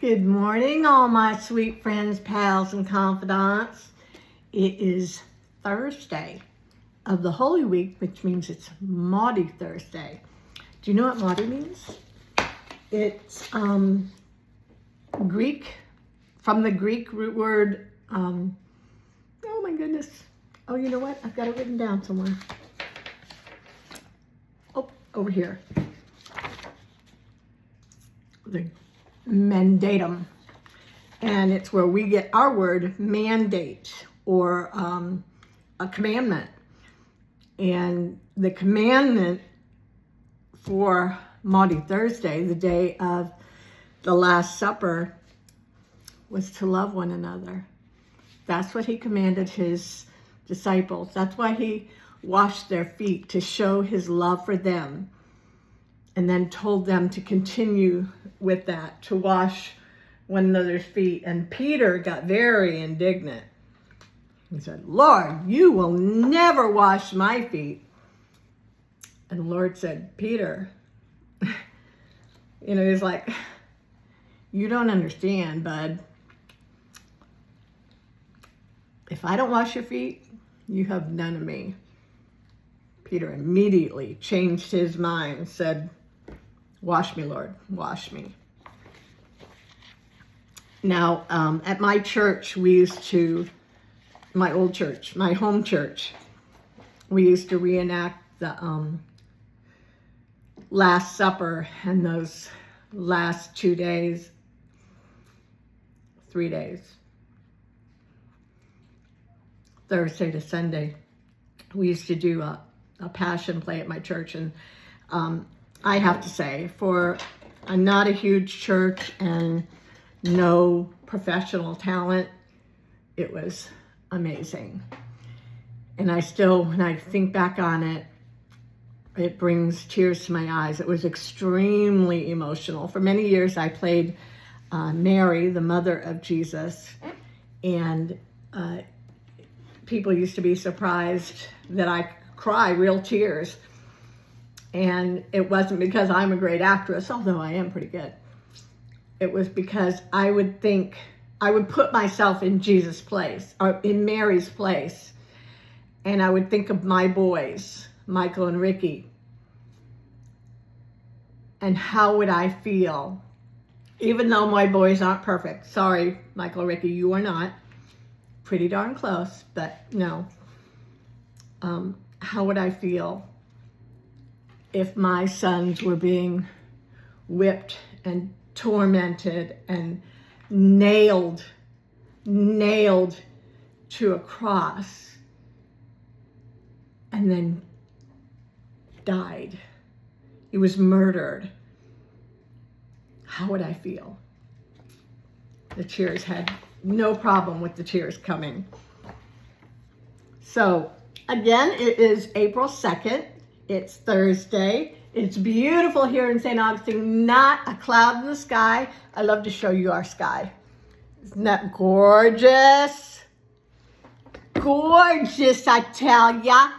Good morning, all my sweet friends, pals, and confidants. It is Thursday of the Holy Week, which means it's Maundy Thursday. Do you know what Maundy means? It's Greek, from the Greek root word, oh my goodness. Oh, you know what? I've got it written down somewhere. Oh, over here. The mandatum, and it's where we get our word mandate or a commandment. And the commandment for Maundy Thursday, the day of the Last Supper, was to love one another. That's what he commanded his disciples. That's why he washed their feet, to show his love for them, and then told them to continue with that, to wash one another's feet. And Peter got very indignant. He said, "Lord, you will never wash my feet." And the Lord said, "Peter," he's like, "You don't understand, bud. If I don't wash your feet, you have none of me." Peter immediately changed his mind and said, "Wash me, Lord, wash me." Now, at my church, my old church, my home church, we used to reenact the Last Supper, and those last 2 days, 3 days, Thursday to Sunday, we used to do a passion play at my church. And I have to say, for not a huge church and no professional talent, it was amazing. And I still, when I think back on it, it brings tears to my eyes. It was extremely emotional. For many years, I played Mary, the mother of Jesus, and people used to be surprised that I cry real tears. And it wasn't because I'm a great actress, although I am pretty good. It was because I would put myself in Jesus' place, or in Mary's place, and I would think of my boys, Michael and Ricky, and how would I feel, even though my boys aren't perfect. Sorry, Michael, Ricky, you are not. Pretty darn close, but no. How would I feel if my sons were being whipped and tormented and nailed to a cross and then died? He was murdered. How would I feel? The tears had no problem with the tears coming. So again, it is April 2nd. It's Thursday. It's beautiful here in St. Augustine. Not a cloud in the sky. I love to show you our sky. Isn't that gorgeous? Gorgeous, I tell ya.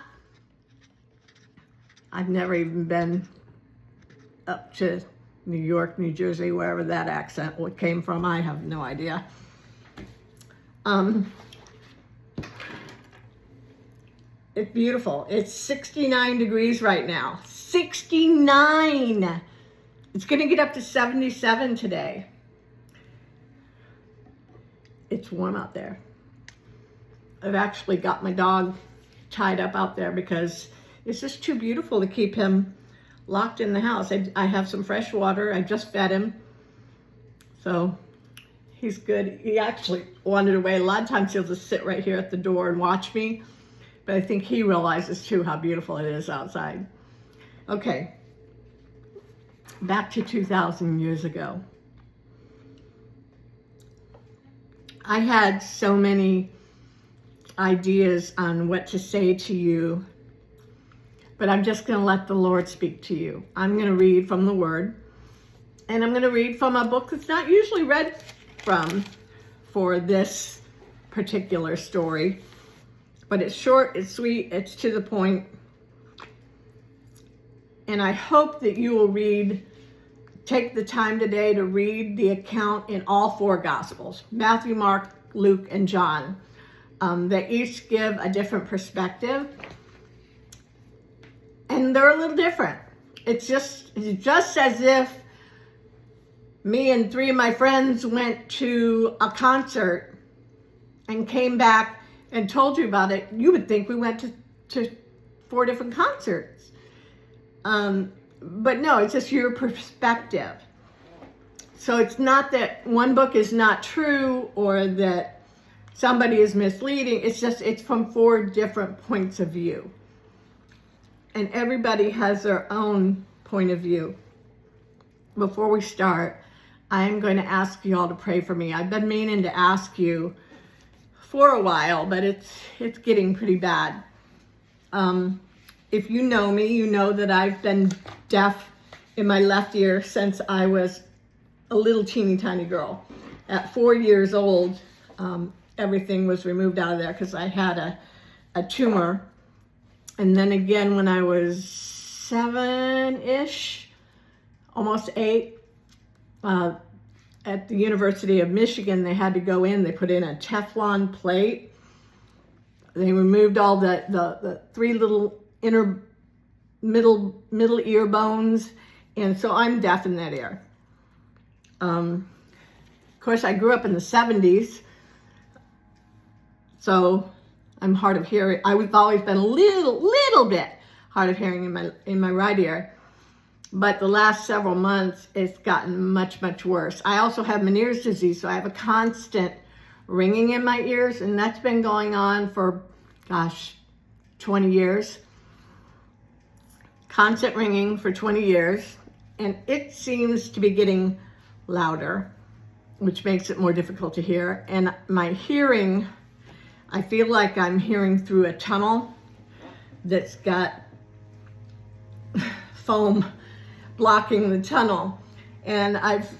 I've never even been up to New York, New Jersey, wherever that accent came from. I have no idea. It's beautiful. It's 69 degrees right now. 69. It's going to get up to 77 today. It's warm out there. I've actually got my dog tied up out there because it's just too beautiful to keep him locked in the house. I have some fresh water. I just fed him. So he's good. He actually wandered away. A lot of times he'll just sit right here at the door and watch me. But I think he realizes too how beautiful it is outside. Okay, back to 2,000 years ago. I had so many ideas on what to say to you, but I'm just going to let the Lord speak to you. I'm going to read from the Word, and I'm going to read from a book that's not usually read from for this particular story. But it's short, it's sweet, it's to the point. And I hope that you will read take the time today to read the account in all four Gospels, Matthew, Mark, Luke, and John. They each give a different perspective, and they're a little different. It's just as if me and three of my friends went to a concert and came back and told you about it. You would think we went to 4 different concerts. But no, it's just your perspective. So it's not that one book is not true or that somebody is misleading. It's from 4 different points of view. And everybody has their own point of view. Before we start, I'm going to ask you all to pray for me. I've been meaning to ask you for a while, but it's getting pretty bad. If you know me, you know that I've been deaf in my left ear since I was a little teeny tiny girl. At 4 years old, everything was removed out of there because I had a tumor. And then again, when I was 7-ish, almost 8, at the University of Michigan, they had to go in. They put in a Teflon plate. They removed all the 3 little inner middle ear bones, and so I'm deaf in that ear. Of course, I grew up in the 70s, so I'm hard of hearing. I've always been a little bit hard of hearing in my right ear, but the last several months it's gotten much worse. I also have Meniere's disease, so I have a constant ringing in my ears, and that's been going on for 20 years. Constant ringing for 20 years, and it seems to be getting louder, which makes it more difficult to hear. And my hearing, I feel like I'm hearing through a tunnel that's got foam blocking the tunnel. And I've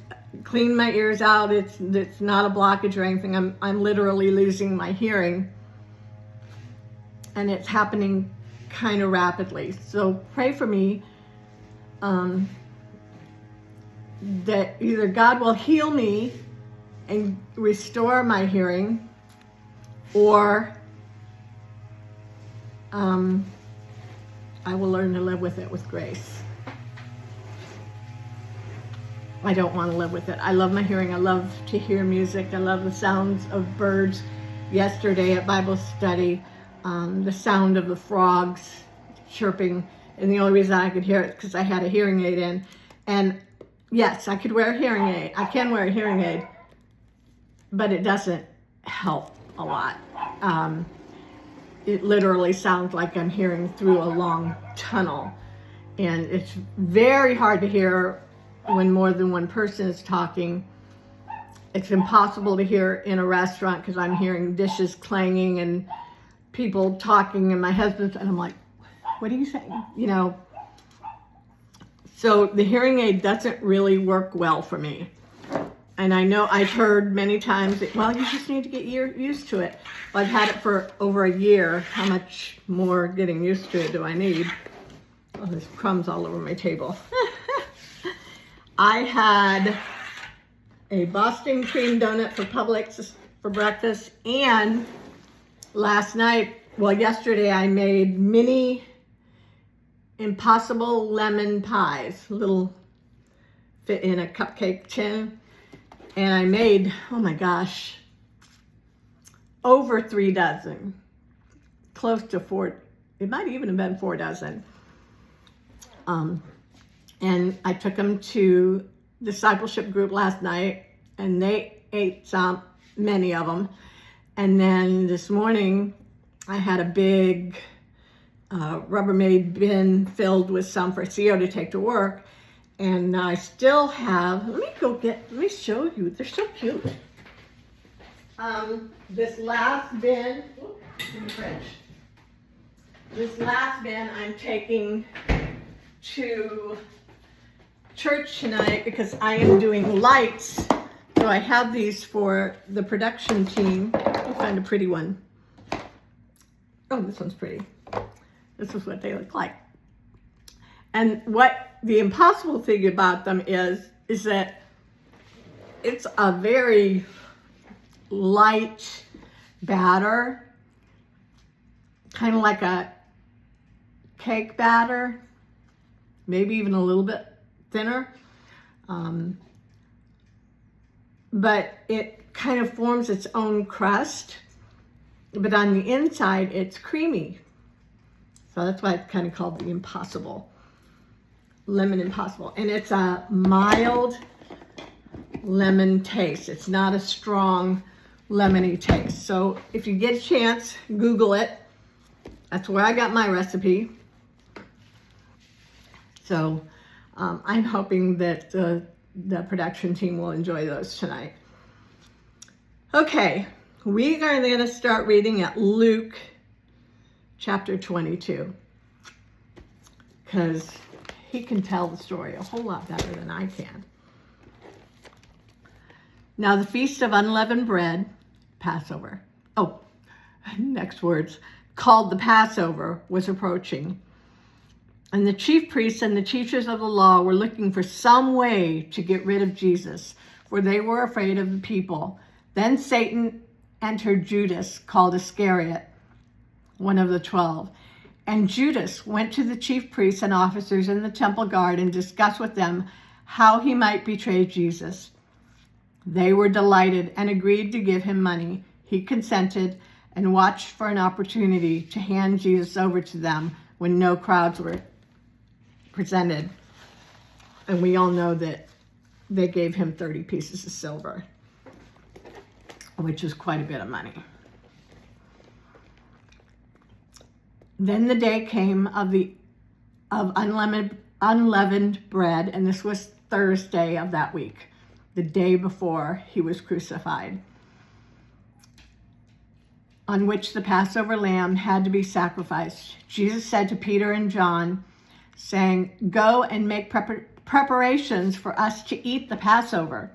cleaned my ears out. It's not a blockage or anything. I'm literally losing my hearing, and it's happening kind of rapidly. So pray for me that either God will heal me and restore my hearing, or I will learn to live with it with grace. I don't want to live with it. I love my hearing. I love to hear music. I love the sounds of birds. Yesterday at Bible study, the sound of the frogs chirping, and the only reason I could hear it is because I had a hearing aid in. And yes, I could wear a hearing aid. I can wear a hearing aid, but it doesn't help a lot. It literally sounds like I'm hearing through a long tunnel, and it's very hard to hear when more than one person is talking. It's impossible to hear in a restaurant because I'm hearing dishes clanging and people talking, and my husband's, and I'm like, what are you saying? You know, so the hearing aid doesn't really work well for me. And I know I've heard many times that, well, you just need to get used to it. Well, I've had it for over a year. How much more getting used to it do I need? Oh, there's crumbs all over my table. I had a Boston cream donut for Publix for breakfast, and yesterday I made mini Impossible lemon pies, little fit in a cupcake tin, and I made, oh my gosh, over 3 dozen, close to 4, it might even have been 4 dozen. And I took them to discipleship group last night, and they ate many of them. And then this morning, I had a big Rubbermaid bin filled with some for CO to take to work. And I still have, let me show you, they're so cute. This last bin, in the fridge. This last bin I'm taking to church tonight because I am doing lights. So I have these for the production team. I'll find a pretty one. Oh, this one's pretty. This is what they look like. And what the impossible thing about them is is that it's a very light batter, kind of like a cake batter, maybe even a little bit thinner. But it kind of forms its own crust, but on the inside it's creamy. So that's why it's kind of called the Impossible, Lemon Impossible. And it's a mild lemon taste. It's not a strong lemony taste. So if you get a chance, Google it. That's where I got my recipe. So I'm hoping that the production team will enjoy those tonight. Okay, we are going to start reading at Luke chapter 22, because he can tell the story a whole lot better than I can. Now the feast of unleavened bread, Passover, next words, called the Passover, was approaching. And the chief priests and the teachers of the law were looking for some way to get rid of Jesus, for they were afraid of the people. Then Satan entered Judas, called Iscariot, one of the 12. And Judas went to the chief priests and officers in the temple guard and discussed with them how he might betray Jesus. They were delighted and agreed to give him money. He consented and watched for an opportunity to hand Jesus over to them when no crowds were presented. And we all know that they gave him 30 pieces of silver, which is quite a bit of money. Then the day came of unleavened bread, and this was Thursday of that week, the day before he was crucified, on which the Passover lamb had to be sacrificed. Jesus said to Peter and John, saying, "Go and make preparations for us to eat the Passover."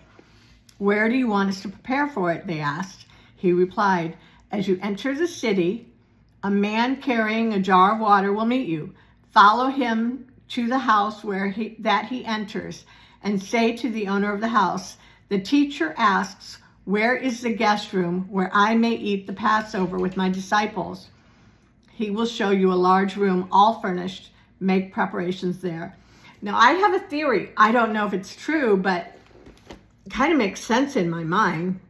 "Where do you want us to prepare for it?" they asked. He replied, "As you enter the city, a man carrying a jar of water will meet you. Follow him to the house that he enters, and say to the owner of the house, 'The teacher asks, where is the guest room where I may eat the Passover with my disciples?' He will show you a large room, all furnished. Make preparations there." Now, I have a theory. I don't know if it's true, but it kind of makes sense in my mind.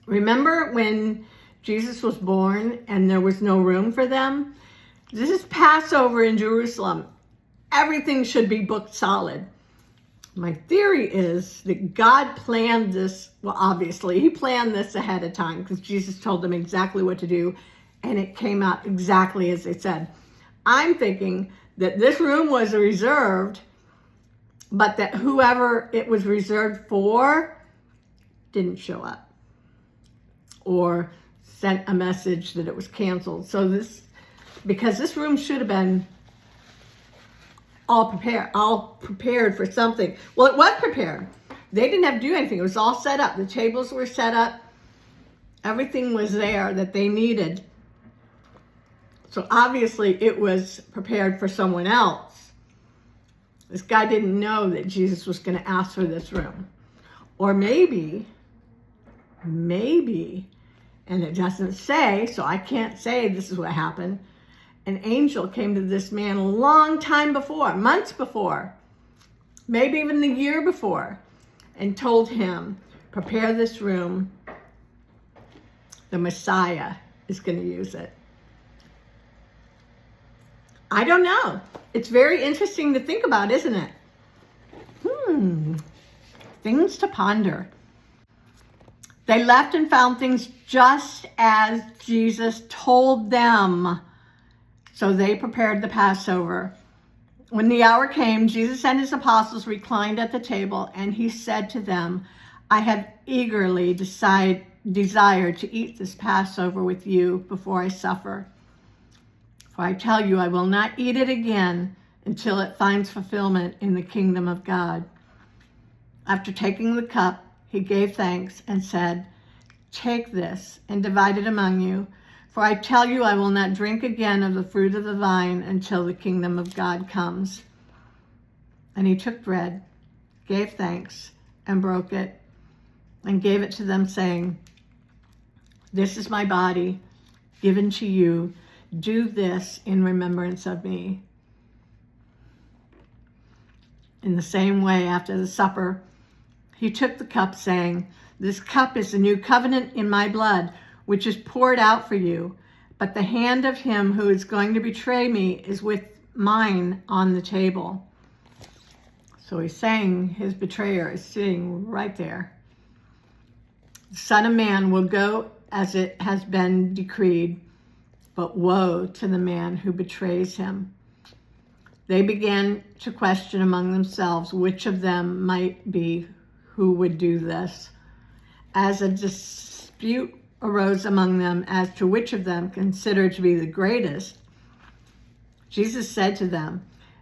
Remember when Jesus was born and there was no room for them? This is Passover in Jerusalem. Everything should be booked solid. My theory is that God planned this. Well, obviously, he planned this ahead of time because Jesus told them exactly what to do, and it came out exactly as they said. I'm thinking that this room was reserved, but that whoever it was reserved for didn't show up or sent a message that it was canceled. So because this room should have been all prepared for something. Well, it was prepared. They didn't have to do anything. It was all set up. The tables were set up. Everything was there that they needed. So obviously it was prepared for someone else. This guy didn't know that Jesus was going to ask for this room. Or maybe, and it doesn't say, so I can't say this is what happened, an angel came to this man a long time before, months before, maybe even the year before, and told him, "Prepare this room. The Messiah is going to use it." I don't know. It's very interesting to think about, isn't it? Things to ponder. They left and found things just as Jesus told them. So they prepared the Passover. When the hour came, Jesus and his apostles reclined at the table, and he said to them, "I have eagerly desired to eat this Passover with you before I suffer. For I tell you, I will not eat it again until it finds fulfillment in the kingdom of God." After taking the cup, he gave thanks and said, "Take this and divide it among you. For I tell you, I will not drink again of the fruit of the vine until the kingdom of God comes." And he took bread, gave thanks, and broke it, and gave it to them, saying, "This is my body, given to you. Do this in remembrance of me." In the same way, after the supper, he took the cup, saying, "This cup is the new covenant in my blood, which is poured out for you. But the hand of him who is going to betray me is with mine on the table." So he's saying his betrayer is sitting right there. "The Son of Man will go as it has been decreed, but woe to the man who betrays him." They began to question among themselves which of them might be who would do this. As a dispute arose among them as to which of them considered to be the greatest, Jesus said to them,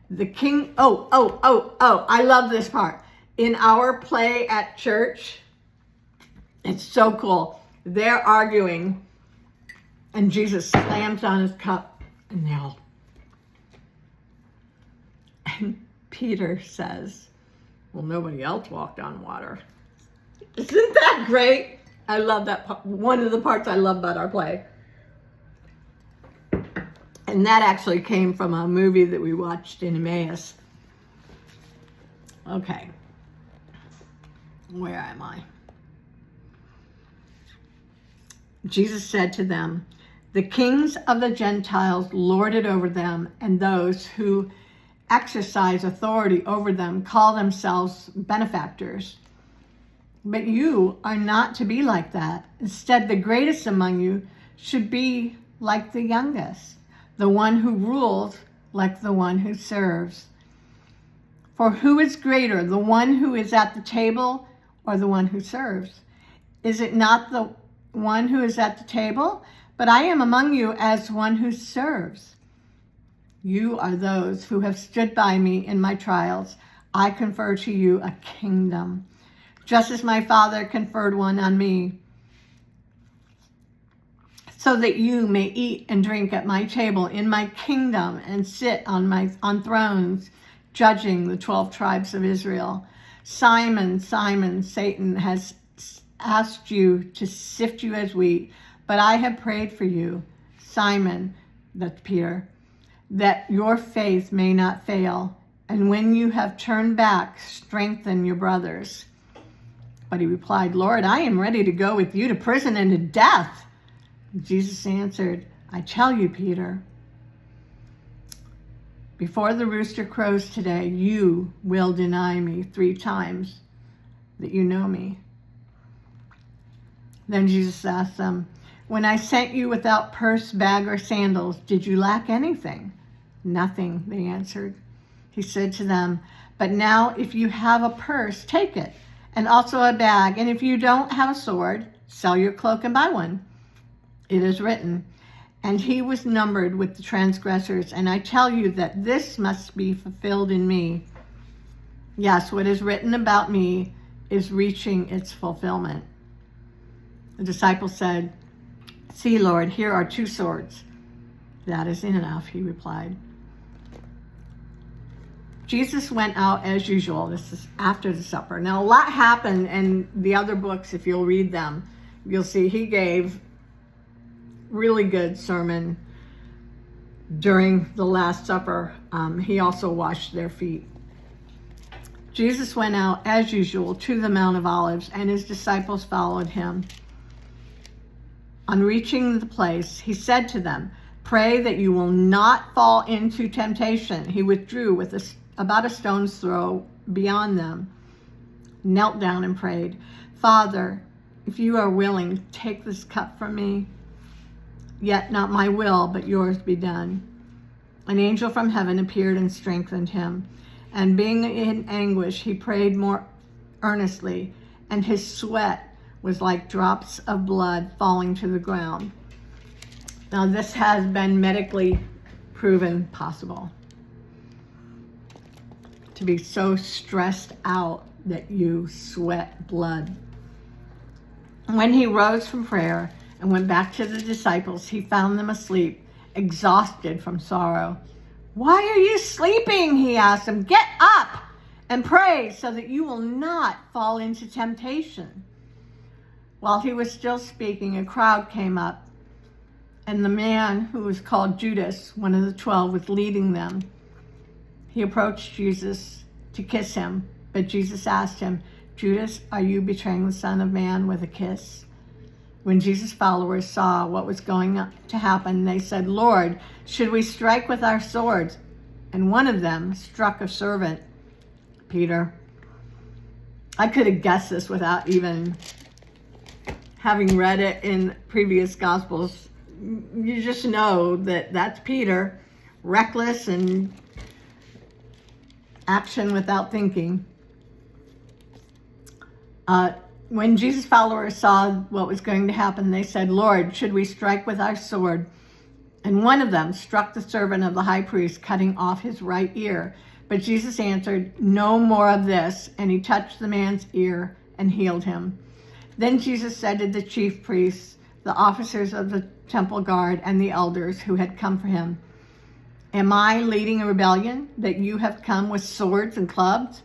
"The king," I love this part. In our play at church, it's so cool. They're arguing, and Jesus slams on his cup, and they all. And Peter says, "Well, nobody else walked on water." Isn't that great? I love that part. One of the parts I love about our play. And that actually came from a movie that we watched in Emmaus. Okay. Where am I? Jesus said to them, "The kings of the Gentiles lord it over them, and those who exercise authority over them call themselves benefactors. But you are not to be like that. Instead, the greatest among you should be like the youngest, the one who rules like the one who serves. For who is greater, the one who is at the table or the one who serves? Is it not the one who is at the table? But I am among you as one who serves. You are those who have stood by me in my trials. I confer to you a kingdom, just as my Father conferred one on me, so that you may eat and drink at my table in my kingdom and sit on thrones, judging the 12 tribes of Israel. Simon, Simon, Satan has asked you to sift you as wheat, but I have prayed for you, Simon," that's Peter, "that your faith may not fail. And when you have turned back, strengthen your brothers." But he replied, "Lord, I am ready to go with you to prison and to death." Jesus answered, "I tell you, Peter, before the rooster crows today, you will deny me 3 times that you know me." Then Jesus asked them, "When I sent you without purse, bag, or sandals, did you lack anything?" "Nothing," they answered. He said to them, "But now if you have a purse, take it, and also a bag, and if you don't have a sword, sell your cloak and buy one. It is written, 'And he was numbered with the transgressors,' and I tell you that this must be fulfilled in me." Yes, what is written about me is reaching its fulfillment. The disciples said, "See, Lord, here are 2 swords." "That is enough," he replied. Jesus went out as usual. This is after the supper. Now, a lot happened in the other books. If you'll read them, you'll see he gave really good sermon during the Last Supper. He also washed their feet. Jesus went out as usual to the Mount of Olives, and his disciples followed him. On reaching the place, he said to them, "Pray that you will not fall into temptation." He withdrew with about a stone's throw beyond them, knelt down and prayed, "Father, if you are willing, take this cup from me. Yet not my will, but yours be done." An angel from heaven appeared and strengthened him. And being in anguish, he prayed more earnestly, and his sweat was like drops of blood falling to the ground. Now, this has been medically proven possible, to be so stressed out that you sweat blood. When he rose from prayer and went back to the disciples, he found them asleep, exhausted from sorrow. "Why are you sleeping?" he asked them. "Get up and pray so that you will not fall into temptation." While he was still speaking, a crowd came up, and the man who was called Judas, one of the 12, was leading them. He approached Jesus to kiss him, but Jesus asked him, "Judas, are you betraying the Son of Man with a kiss?" When Jesus' followers saw what was going to happen, they said, "Lord, should we strike with our swords?" And one of them struck a servant, Peter. I could have guessed this without even having read it in previous Gospels. You just know that that's Peter, reckless and action without thinking. When Jesus' followers saw what was going to happen, they said, "Lord, should we strike with our sword?" And one of them struck the servant of the high priest, cutting off his right ear. But Jesus answered, "No more of this." And he touched the man's ear and healed him. Then Jesus said to the chief priests, the officers of the temple guard, and the elders who had come for him, "Am I leading a rebellion that you have come with swords and clubs?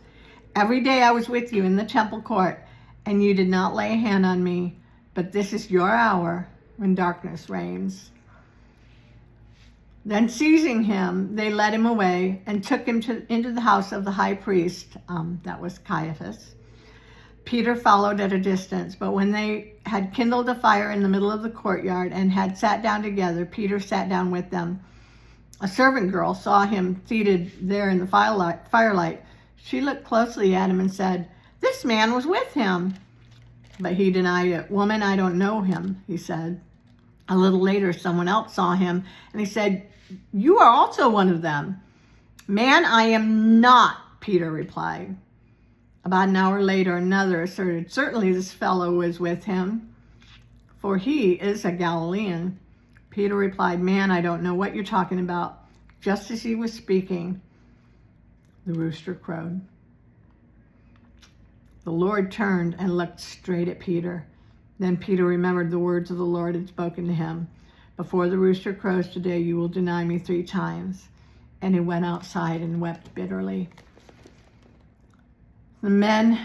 Every day I was with you in the temple court, and you did not lay a hand on me, but this is your hour when darkness reigns." Then seizing him, they led him away and took him into the house of the high priest, that was Caiaphas. Peter followed at a distance, but when they had kindled a fire in the middle of the courtyard and had sat down together, Peter sat down with them. A servant girl saw him seated there in the firelight. She looked closely at him and said, "This man was with him." But he denied it. "Woman, I don't know him," he said. A little later, someone else saw him, and he said, "You are also one of them." "Man, I am not," Peter replied. About an hour later, another asserted, "Certainly this fellow was with him, for he is a Galilean." Peter replied, "Man, I don't know what you're talking about." Just as he was speaking, the rooster crowed. The Lord turned and looked straight at Peter. Then Peter remembered the words of the Lord had spoken to him. "Before the rooster crows today, you will deny me 3 times. And he went outside and wept bitterly. The men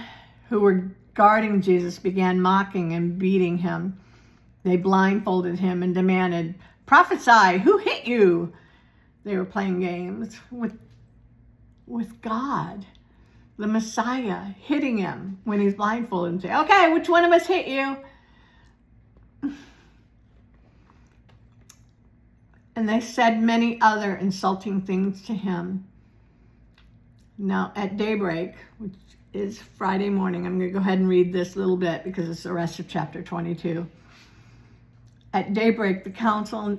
who were guarding Jesus began mocking and beating him. They blindfolded him and demanded, "Prophesy, who hit you?" They were playing games with God, the Messiah, hitting him when he's blindfolded and say, "Okay, which one of us hit you?" And they said many other insulting things to him. Now, at daybreak, which is Friday morning, I'm going to go ahead and read this little bit because it's the rest of chapter 22. At daybreak, the council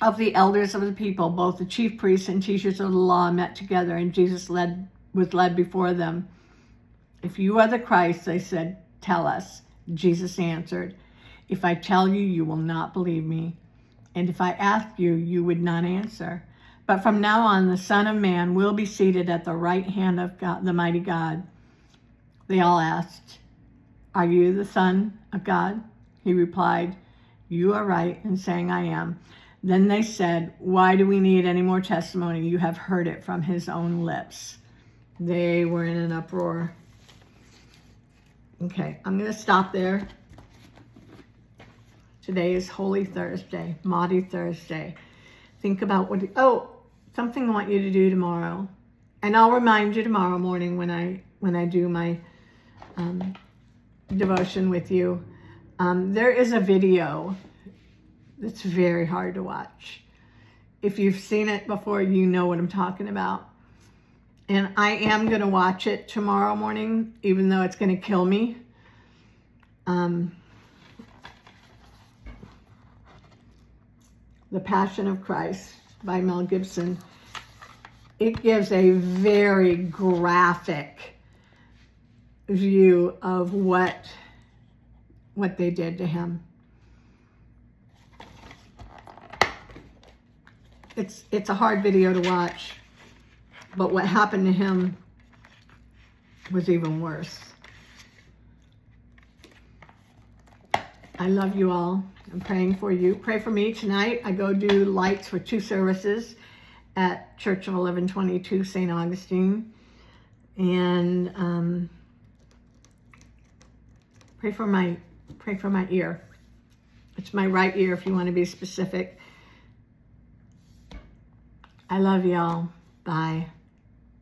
of the elders of the people, both the chief priests and teachers of the law, met together, and Jesus was led before them. "If you are the Christ," they said, "tell us." Jesus answered, "If I tell you, you will not believe me. And if I ask you, you would not answer. But from now on, the Son of Man will be seated at the right hand of God, the mighty God." They all asked, "Are you the Son of God?" He replied, "You are right in saying I am." Then they said, "Why do we need any more testimony? You have heard it from his own lips." They were in an uproar. Okay, I'm going to stop there. Today is Holy Thursday, Maundy Thursday. Think about something I want you to do tomorrow. And I'll remind you tomorrow morning when I do my devotion with you. There is a video that's very hard to watch. If you've seen it before, you know what I'm talking about. And I am going to watch it tomorrow morning, even though it's going to kill me. The Passion of Christ by Mel Gibson. It gives a very graphic view of what they did to him. It's a hard video to watch, but what happened to him was even worse. I love you all. I'm praying for you. Pray for me tonight. I go do lights for 2 services at Church of 1122 St. Augustine. And pray for my ear. It's my right ear, if you want to be specific. I love y'all. Bye.